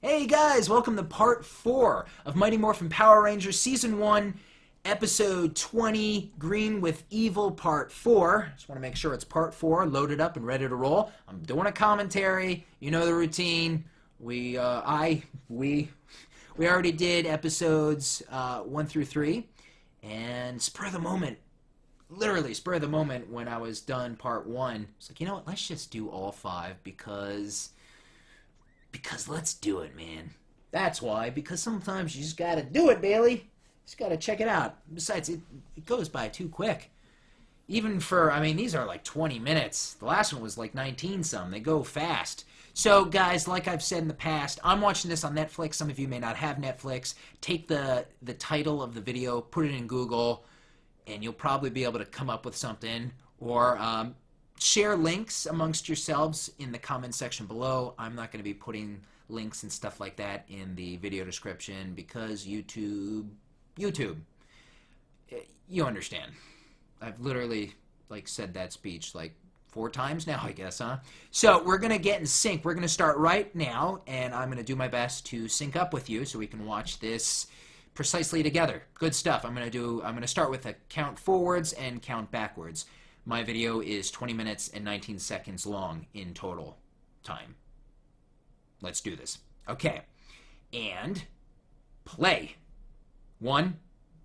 Hey guys, welcome to part 4 of Mighty Morphin Power Rangers Season 1, Episode 20, Green with Evil Part 4. Just want to make sure it's Part 4, loaded up and ready to roll. I'm doing a commentary, you know the routine. We already did episodes 1 through 3, and spur of the moment, literally spur of the moment when I was done Part 1, it's like, you know what, let's just do all 5 because let's do it, man. That's why, because sometimes you just gotta do it, Bailey. You just gotta check it out. Besides, it goes by too quick. Even for, I mean, these are like 20 minutes. The last one was like 19-some. They go fast. So, guys, like I've said in the past, I'm watching this on Netflix. Some of you may not have Netflix. Take the title of the video, put it in Google, and you'll probably be able to come up with something. Or share links amongst yourselves in the comment section below. I'm not going to be putting links and stuff like that in the video description because YouTube, you understand. I've literally said that speech 4 times now, I guess, huh? So we're going to get in sync. We're going to start right now, and I'm going to do my best to sync up with you so we can watch this precisely together. Good stuff. I'm going to start with a count forwards and count backwards. My video is 20 minutes and 19 seconds long in total time. Let's do this. Okay. And play. 1,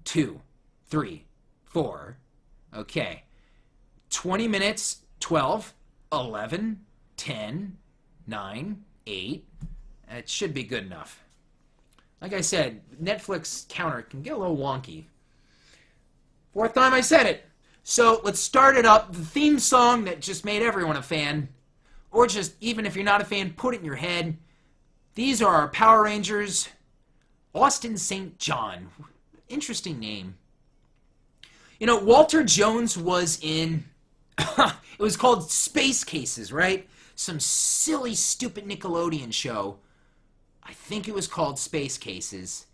2, 3, 4. Okay. 20 minutes, 12, 11, 10, 9, 8. It should be good enough. Like I said, Netflix counter can get a little wonky. 4th time I said it. So let's start it up. The theme song that just made everyone a fan, or just even if you're not a fan, put it in your head. These are our Power Rangers. Austin St. John. Interesting name. You know, Walter Jones was in, it was called Space Cases, right? Some silly, stupid Nickelodeon show. I think it was called Space Cases.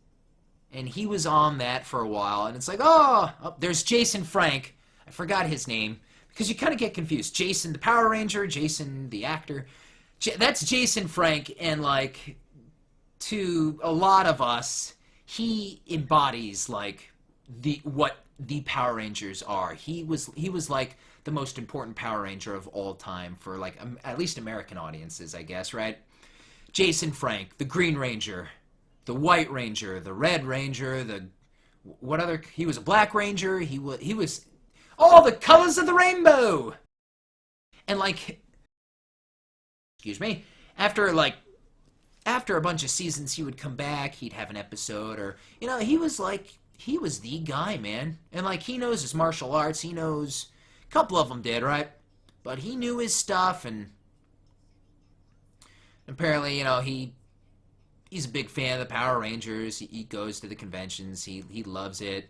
And he was on that for a while. And it's like, oh, there's Jason Frank. I forgot his name, because you kind of get confused. Jason the Power Ranger, Jason the actor. That's Jason Frank, and to a lot of us, he embodies what the Power Rangers are. He was like the most important Power Ranger of all time for at least American audiences, I guess, right? Jason Frank, the Green Ranger, the White Ranger, the Red Ranger, he was a Black Ranger. He was all the colors of the rainbow. And excuse me, after a bunch of seasons, he would come back, he'd have an episode, or, you know, he was the guy, man. And he knows his martial arts, he knows, a couple of them did, right? But he knew his stuff, and apparently, you know, he's a big fan of the Power Rangers. He goes to the conventions, he loves it.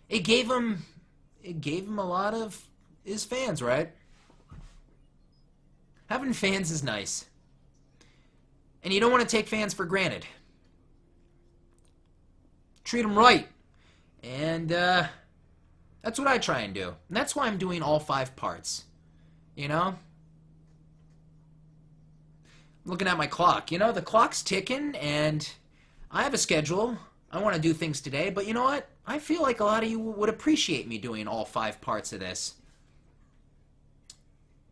It gave him a lot of his fans, right? Having fans is nice. And you don't want to take fans for granted. Treat them right. And that's what I try and do. And that's why I'm doing all 5 parts. You know? Looking at my clock. You know, the clock's ticking, and I have a schedule. I want to do things today, but you know what? I feel like a lot of you would appreciate me doing all 5 parts of this.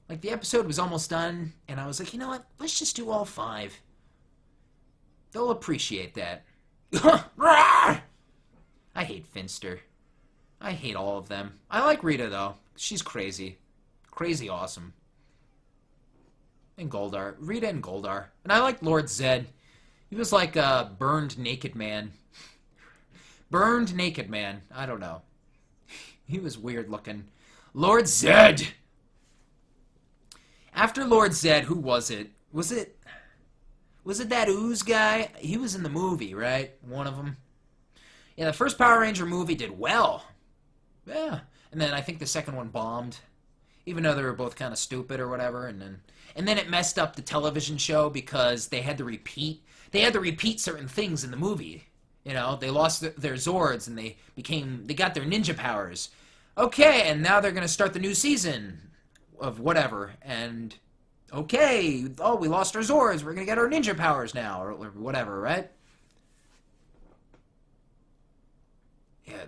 The episode was almost done, and I was like, you know what? Let's just do all 5. They'll appreciate that. I hate Finster. I hate all of them. I like Rita, though. She's crazy. Crazy awesome. And Goldar. Rita and Goldar. And I like Lord Zed. He was like a burned naked man. Burned naked man. I don't know. He was weird looking. Lord Zed! After Lord Zed, who was it? Was it that Ooze guy? He was in the movie, right? One of them. Yeah, the first Power Ranger movie did well. Yeah. And then I think the second one bombed. Even though they were both kind of stupid or whatever. And then it messed up the television show because they had to repeat. They had to repeat certain things in the movie. You know, they lost their Zords and they got their ninja powers. Okay, and now they're going to start the new season of whatever. And Okay, oh, we lost our Zords. We're gonna get our ninja powers now, or whatever, right? Yeah,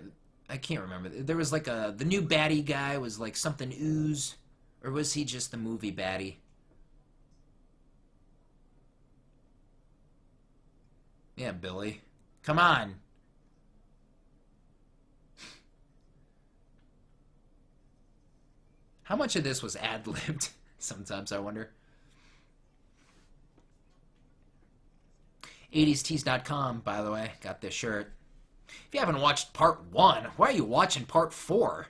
I can't remember. There was like the new baddie guy was like something ooze, or was he just the movie baddie? Yeah, Billy. Come on. How much of this was ad-libbed? Sometimes I wonder. 80stees.com, by the way, got this shirt. If you haven't watched part 1, why are you watching part 4?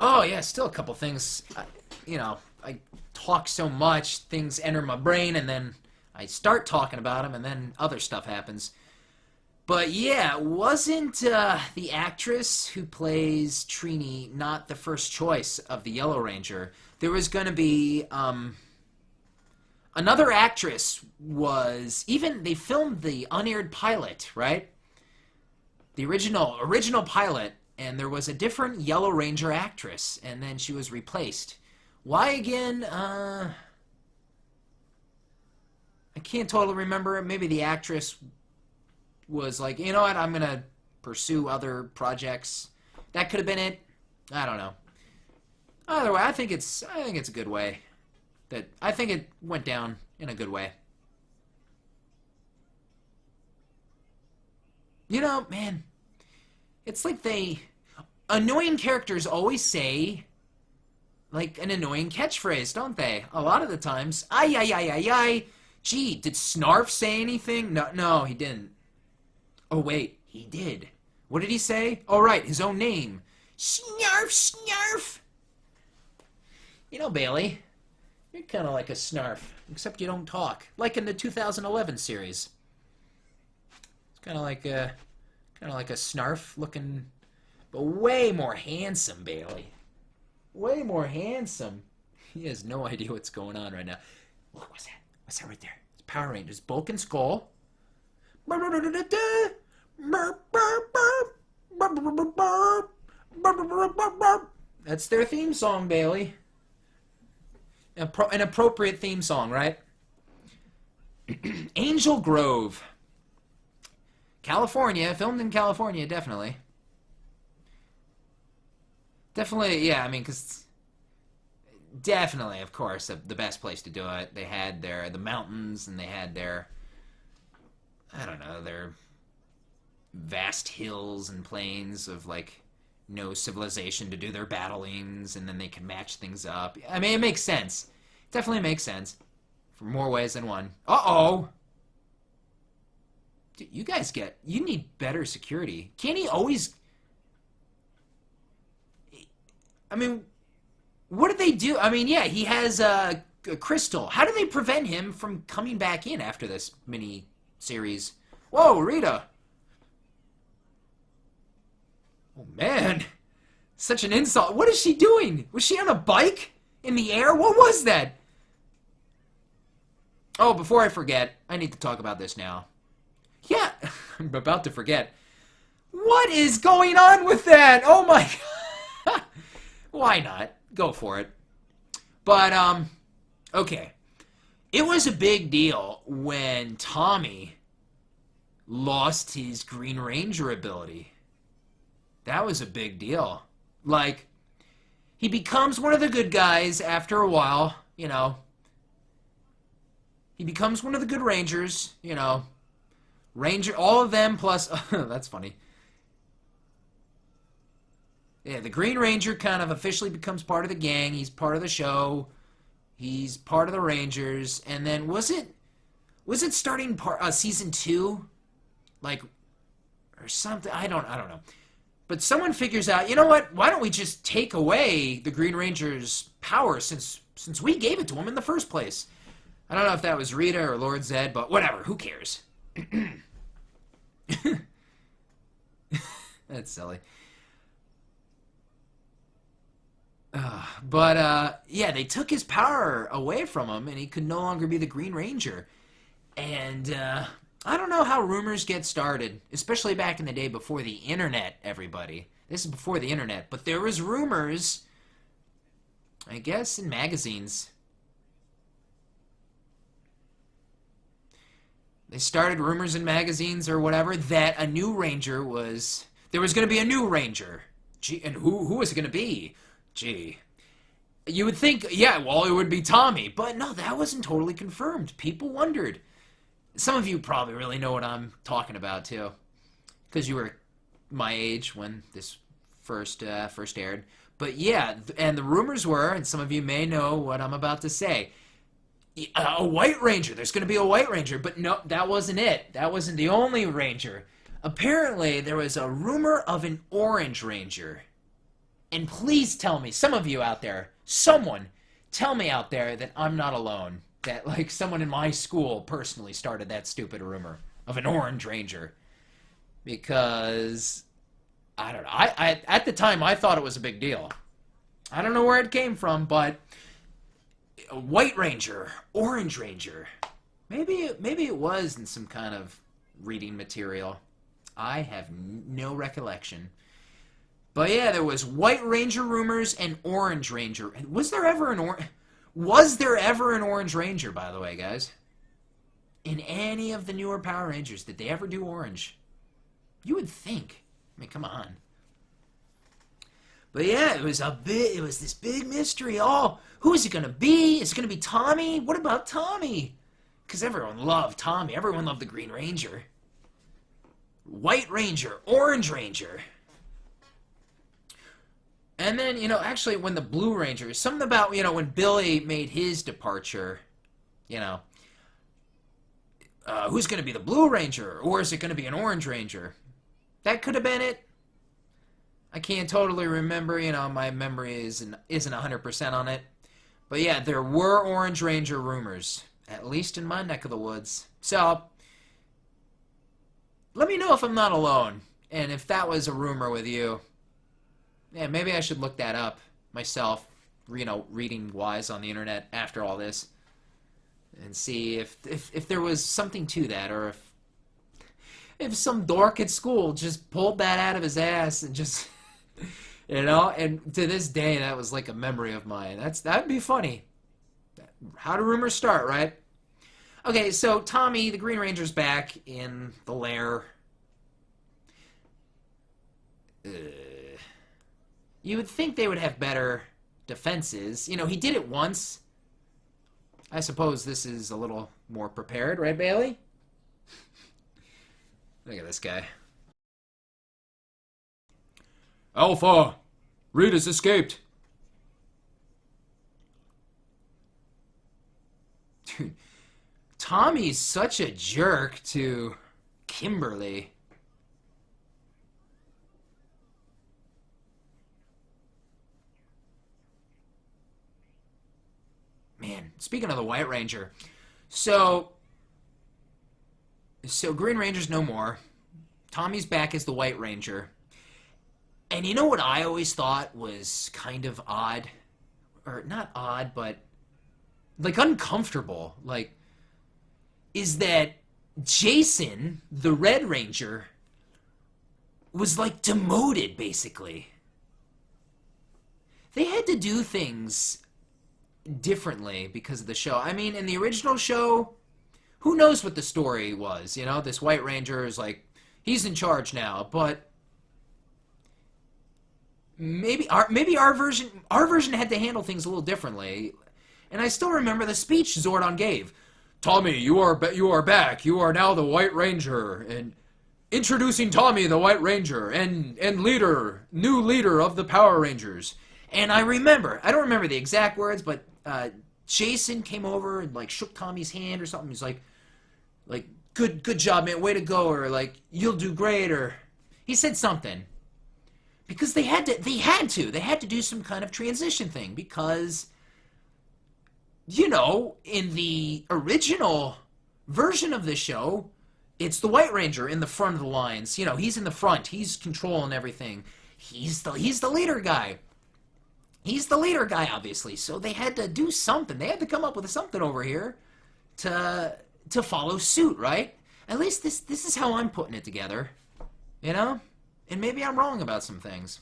Oh, yeah, still a couple things. I talk so much, things enter my brain, and then I start talking about them, and then other stuff happens. But yeah, wasn't the actress who plays Trini not the first choice of the Yellow Ranger? There was going to be another actress was even they filmed the unaired pilot, right? The original pilot, and there was a different Yellow Ranger actress, and then she was replaced. Why again? I can't totally remember. Maybe the actress was like, you know what, I'm gonna pursue other projects. That could have been it. I don't know. Either way, I think it's a good way. I think it went down in a good way. You know, man, it's like annoying characters always say like an annoying catchphrase, don't they? A lot of the times. Ay, ay, ay, ay, ay. Gee, did Snarf say anything? No, he didn't. Oh, wait, he did. What did he say? Oh, right, his own name. Snarf, Snarf. You know, Bailey, you're kind of like a Snarf, except you don't talk. Like in the 2011 series. It's kind of like a Snarf looking, but way more handsome, Bailey. Way more handsome. He has no idea what's going on right now. Look, what's that? What's that right there? It's Power Rangers. Bulk and Skull. That's their theme song, Bailey. An appropriate theme song, right? Angel Grove. California. Filmed in California, definitely. Definitely, yeah, I mean, because definitely, of course, the best place to do it. They had the mountains, and they had I don't know, their vast hills and plains of, like, no civilization to do their battlings, and then they can match things up. I mean, it makes sense. It definitely makes sense. For more ways than one. Uh-oh! Dude, you need better security. Can't he always... I mean, what did they do? I mean, yeah, he has a crystal. How do they prevent him from coming back in after this mini-series? Whoa, Rita! Oh, man. Such an insult. What is she doing? Was she on a bike? In the air? What was that? Oh, before I forget, I need to talk about this now. Yeah, I'm about to forget. What is going on with that? Oh, my God. Why not? Go for it. But, okay. It was a big deal when Tommy lost his Green Ranger ability. That was a big deal. Like, he becomes one of the good guys after a while, you know. He becomes one of the good Rangers, you know. All of them plus... that's funny. Yeah, the Green Ranger kind of officially becomes part of the gang. He's part of the show. He's part of the Rangers. And then was it starting season 2? Like, or something? I don't know. But someone figures out, you know what? Why don't we just take away the Green Ranger's power since we gave it to him in the first place? I don't know if that was Rita or Lord Zed, but whatever. Who cares? That's silly. Yeah, they took his power away from him, and he could no longer be the Green Ranger. And, I don't know how rumors get started, especially back in the day before the internet, everybody. This is before the internet, but there was rumors, I guess, in magazines. They started rumors in magazines or whatever that a new Ranger was... There was going to be a new Ranger. Gee, and who was it going to be? Gee. You would think, yeah, well, it would be Tommy. But no, that wasn't totally confirmed. People wondered. Some of you probably really know what I'm talking about, too. Because you were my age when this first aired. But yeah, and the rumors were, and some of you may know what I'm about to say, a White Ranger. There's going to be a White Ranger. But no, that wasn't it. That wasn't the only Ranger. Apparently, there was a rumor of an Orange Ranger. And please tell me, some of you out there, someone, tell me out there that I'm not alone. That, like, someone in my school personally started that stupid rumor of an Orange Ranger. Because, I don't know. I at the time, I thought it was a big deal. I don't know where it came from, but a White Ranger, Orange Ranger. Maybe it was in some kind of reading material. I have no recollection. But yeah, there was White Ranger rumors and Orange Ranger. Was there ever an Orange Ranger, by the way, guys? In any of the newer Power Rangers, did they ever do orange? You would think. I mean, come on. But yeah, it was this big mystery. Oh, who is it going to be? Is it going to be Tommy? What about Tommy? Because everyone loved Tommy. Everyone loved the Green Ranger. White Ranger, Orange Ranger. And then, actually when the Blue Ranger, something about, when Billy made his departure, who's going to be the Blue Ranger? Or is it going to be an Orange Ranger? That could have been it. I can't totally remember, my memory isn't 100% on it. But yeah, there were Orange Ranger rumors, at least in my neck of the woods. So, let me know if I'm not alone, and if that was a rumor with you. Yeah, maybe I should look that up myself, reading-wise on the internet after all this, and see if there was something to that, or if some dork at school just pulled that out of his ass and just, and to this day, that was like a memory of mine. That'd be funny. How do rumors start, right? Okay, so Tommy, the Green Ranger's back in the lair. You would think they would have better defenses. He did it once. I suppose this is a little more prepared, right, Bailey? Look at this guy. Alpha! Reed has escaped. Dude. Tommy's such a jerk to Kimberly. Man, speaking of the White Ranger, so Green Ranger's no more. Tommy's back as the White Ranger. And you know what I always thought was kind of odd? Or not odd, but like uncomfortable. Is that Jason, the Red Ranger, was like demoted, basically. They had to do things differently because of the show. I mean, in the original show, who knows what the story was, This White Ranger is like, he's in charge now, but maybe our version had to handle things a little differently. And I still remember the speech Zordon gave. Tommy, you are back. You are now the White Ranger, and introducing Tommy, the White Ranger, and new leader of the Power Rangers. And I don't remember the exact words, but Jason came over and like shook Tommy's hand or something. He's like good job, man, way to go, or like you'll do great, or he said something. Because they had to do some kind of transition thing, because in the original version of the show, it's the White Ranger in the front of the lines. He's in the front. He's controlling everything. He's the leader guy. He's the leader guy, obviously. So they had to do something. They had to come up with something over here to follow suit, right? At least this is how I'm putting it together. And maybe I'm wrong about some things.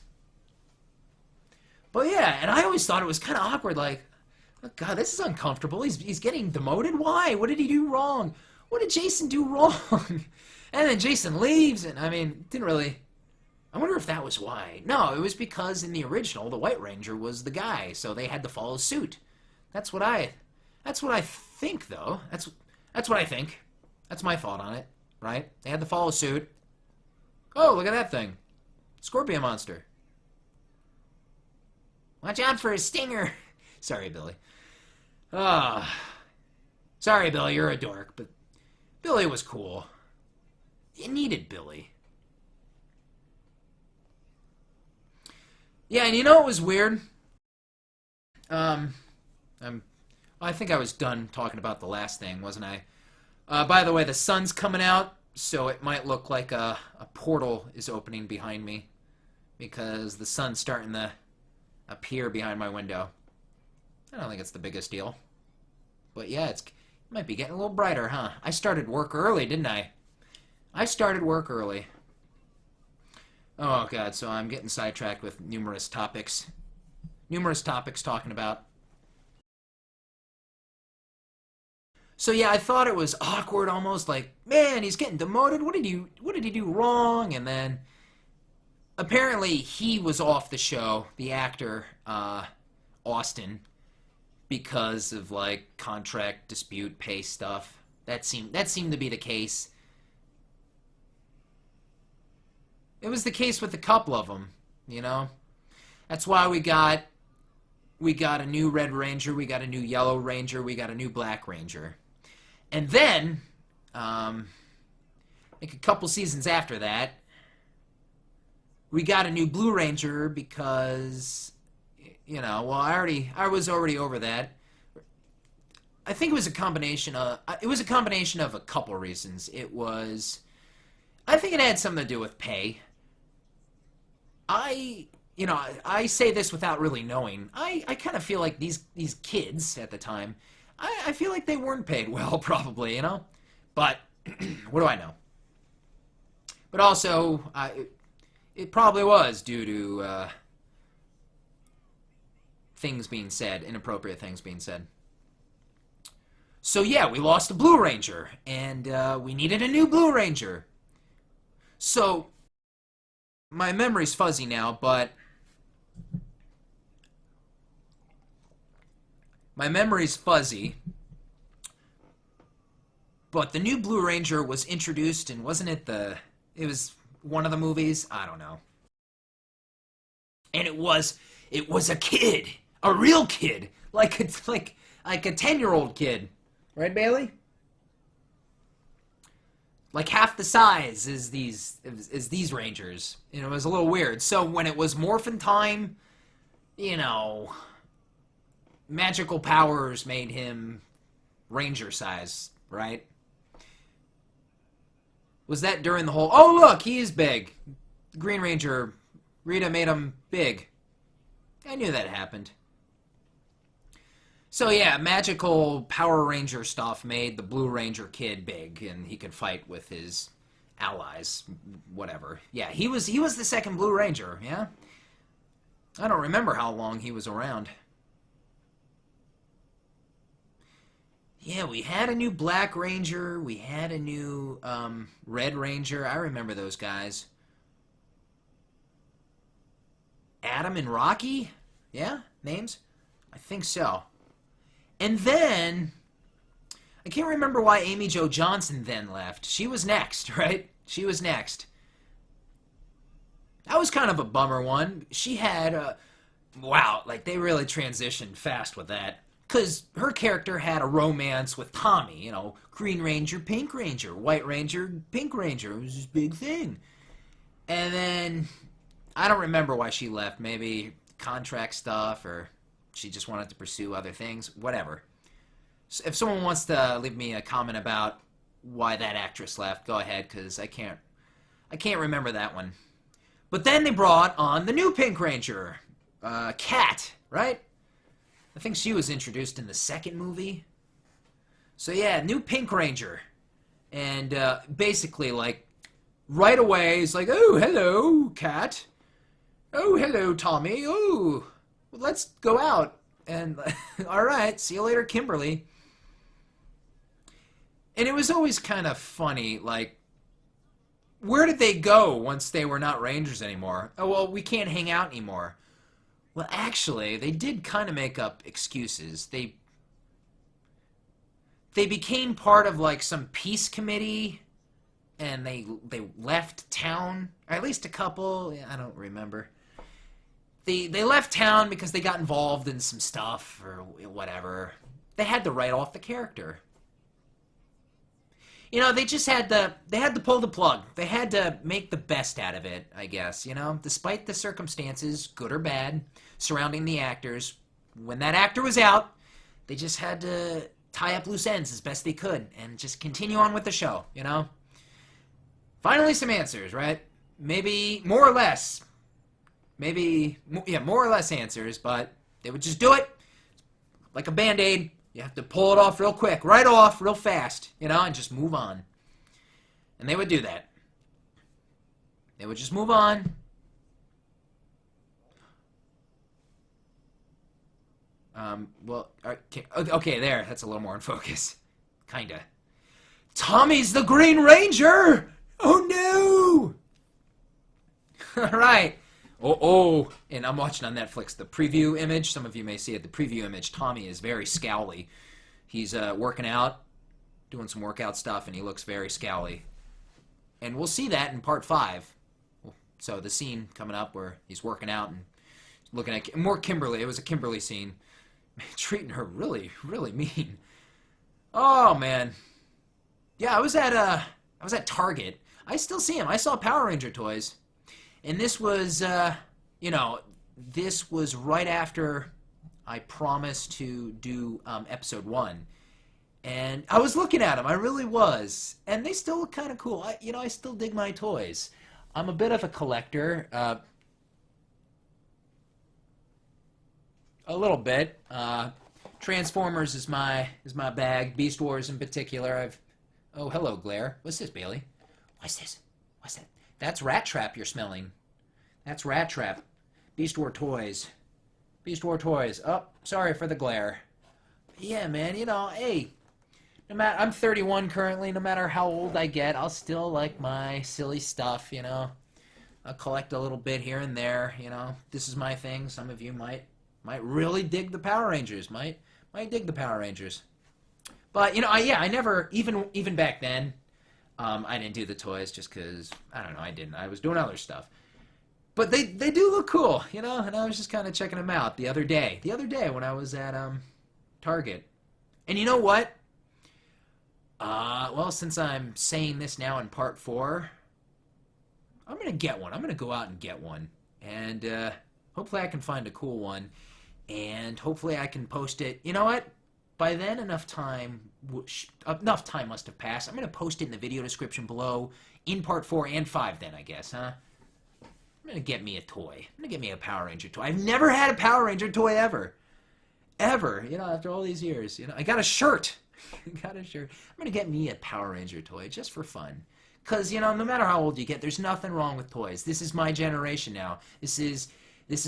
But yeah, and I always thought it was kind of awkward, like, oh God, this is uncomfortable. He's getting demoted? Why? What did he do wrong? What did Jason do wrong? And then Jason leaves, and I mean, didn't really... I wonder if that was why. No, it was because in the original, the White Ranger was the guy, so they had to follow suit. That's what I think, though. That's what I think. That's my thought on it, right? They had to follow suit. Oh, look at that thing. Scorpion monster. Watch out for a stinger. Sorry, Billy. Sorry, Billy, you're a dork, but Billy was cool. You needed Billy. Yeah, and you know what was weird? I think I was done talking about the last thing, wasn't I? By the way, the sun's coming out, so it might look like a portal is opening behind me because the sun's starting to appear behind my window. I don't think it's the biggest deal. But yeah, it might be getting a little brighter, huh? I started work early, didn't I? I started work early. Oh, God, so I'm getting sidetracked with numerous topics. Numerous topics talking about. So yeah, I thought it was awkward almost, like, man, he's getting demoted. What did he do wrong? And then apparently he was off the show, the actor, Austin, because of, like, contract dispute, pay stuff. That seemed to be the case. It was the case with a couple of them, you know? That's why we got a new Red Ranger, we got a new Yellow Ranger, we got a new Black Ranger. And then, like a couple seasons after that, we got a new Blue Ranger because, you know, well, I was already over that. I think it was a combination of a couple reasons. I think it had something to do with pay. I say this without really knowing. I kind of feel like these kids at the time, I feel like they weren't paid well, probably, you know? But, what do I know? But also, it probably was due to things being said, inappropriate things being said. So yeah, we lost a Blue Ranger, and we needed a new Blue Ranger. So, my memory's fuzzy now, but the new Blue Ranger was introduced, and wasn't it it was one of the movies? I don't know. And it was a kid, a real kid, like a 10-year-old kid, right, Bailey? Like half the size as these Rangers. You know, it was a little weird. So when it was Morphin time, you know, magical powers made him Ranger size, right? Was that during the whole, oh look, he is big. Green Ranger, Rita made him big. I knew that happened. So yeah, magical Power Ranger stuff made the Blue Ranger kid big, and he could fight with his allies, whatever. Yeah, he was the second Blue Ranger, yeah? I don't remember how long he was around. Yeah, we had a new Black Ranger, we had a new Red Ranger, I remember those guys. Adam and Rocky? Yeah, names? I think so. And then, I can't remember why Amy Jo Johnson then left. She was next, right? She was next. That was kind of a bummer one. She had wow, like they really transitioned fast with that. Because her character had a romance with Tommy, you know, Green Ranger, Pink Ranger, White Ranger, Pink Ranger. It was this big thing. And then, I don't remember why she left. Maybe contract stuff, or she just wanted to pursue other things, whatever. So if someone wants to leave me a comment about why that actress left, go ahead, because I can't remember that one. But then they brought on the new Pink Ranger, Kat, right? I think she was introduced in the second movie. So yeah, new Pink Ranger. And basically, like, right away is like, oh, hello, cat. Oh, hello, Tommy. Oh, well, let's go out. And, all right, see you later, Kimberly. And it was always kind of funny, like, where did they go once they were not Rangers anymore? Oh, well, we can't hang out anymore. Well, actually, they did kind of make up excuses. They became part of, like, some peace committee, and they left town. Or at least a couple. I don't remember. They left town because they got involved in some stuff or whatever. They had to write off the character. You know, they had to pull the plug. They had to make the best out of it, I guess, you know, despite the circumstances, good or bad, surrounding the actors. When that actor was out, they just had to tie up loose ends as best they could and just continue on with the show, you know? Finally, some answers, right? Maybe more or less. Maybe, yeah, more or less answers, but they would just do it like a Band-Aid. You have to pull it off real quick, right off, real fast, you know, and just move on. And they would do that. They would just move on. Well, okay, there, that's a little more in focus. Kinda. Tommy's the Green Ranger! Oh, no! All right. Oh, and I'm watching on Netflix the preview image. Some of you may see it. The preview image, Tommy is very scowly. He's working out, doing some workout stuff, and he looks very scowly. And we'll see that in part 5. So the scene coming up where he's working out and looking at more Kimberly. It was a Kimberly scene. Treating her really, really mean. Oh, man. Yeah, I was at Target. I still see him. I saw Power Ranger toys. And this was, you know, this was right after I promised to do episode 1. And I was looking at them. I really was. And they still look kind of cool. I still dig my toys. I'm a bit of a collector. A little bit. Transformers is my bag. Beast Wars in particular. Oh, hello, Glare. What's this, Bailey? What's this? What's that? That's Rat Trap you're smelling. That's Rat Trap. Beast War toys. Beast War toys. Oh, sorry for the glare. Yeah, man, you know, hey, I'm 31 currently. No matter how old I get, I'll still like my silly stuff, you know. I'll collect a little bit here and there, you know. This is my thing. Some of you might really dig the Power Rangers. Might dig the Power Rangers. But, you know, I never, even back then, I didn't do the toys just because, I don't know, I didn't. I was doing other stuff. But they do look cool, you know, and I was just kind of checking them out the other day when I was at Target. And you know what? Well, since I'm saying this now in part 4, I'm going to get one. I'm going to go out and get one. And hopefully I can find a cool one. And hopefully I can post it. You know what? By then, enough time must have passed. I'm going to post it in the video description below in part 4 and 5 then, I guess, huh? I'm going to get me a toy. I'm going to get me a Power Ranger toy. I've never had a Power Ranger toy ever. Ever. You know, after all these years. You know, I got a shirt. I'm going to get me a Power Ranger toy just for fun. Because, you know, no matter how old you get, there's nothing wrong with toys. This is my generation now. This is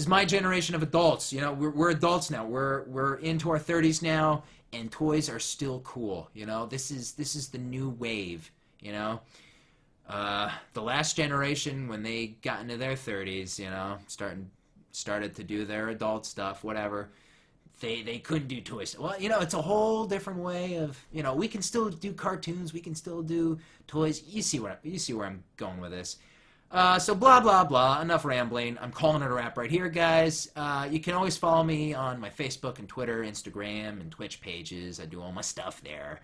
my generation of adults. You know, we're adults now. We're into our 30s now, and toys are still cool. You know, this is the new wave, you know. The last generation, when they got into their 30s, you know, started to do their adult stuff, whatever, they couldn't do toys. Well, you know, it's a whole different way of, you know, we can still do cartoons, we can still do toys. You see where I'm going with this. So blah, blah, blah, enough rambling. I'm calling it a wrap right here, guys. You can always follow me on my Facebook and Twitter, Instagram, and Twitch pages. I do all my stuff there.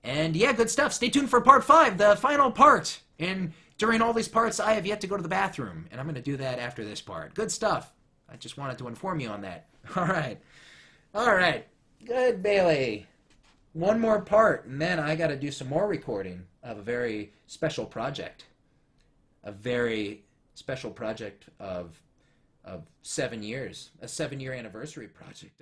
And yeah, good stuff. Stay tuned for part 5, the final part. And during all these parts, I have yet to go to the bathroom. And I'm going to do that after this part. Good stuff. I just wanted to inform you on that. All right. All right. Good, Bailey. One more part, and then I got to do some more recording of a very special project. A very special project of 7 years. A 7-year anniversary project.